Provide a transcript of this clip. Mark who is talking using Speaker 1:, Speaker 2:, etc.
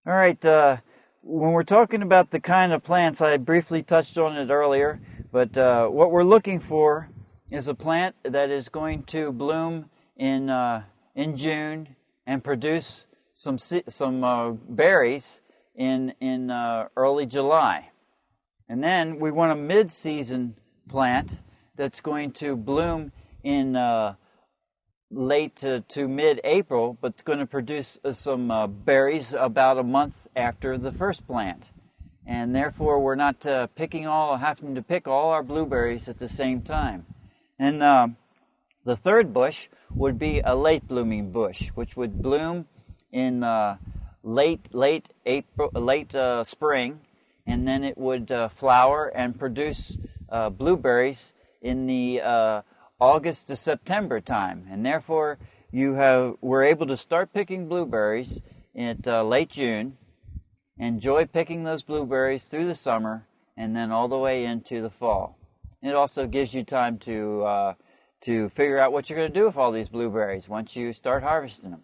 Speaker 1: All right, when we're talking about the kind of plants, I briefly touched on it earlier, but what we're looking for is a plant that is going to bloom in June and produce some berries in early July. And then we want a mid-season plant that's going to bloom in late to mid-April, but it's going to produce some berries about a month after the first plant. And therefore, we're not having to pick all our blueberries at the same time. And the third bush would be a late blooming bush, which would bloom in late spring, and then it would flower and produce blueberries in the August to September time, and therefore we're able to start picking blueberries at late June, enjoy picking those blueberries through the summer, and then all the way into the fall. It also gives you time to figure out what you're going to do with all these blueberries once you start harvesting them.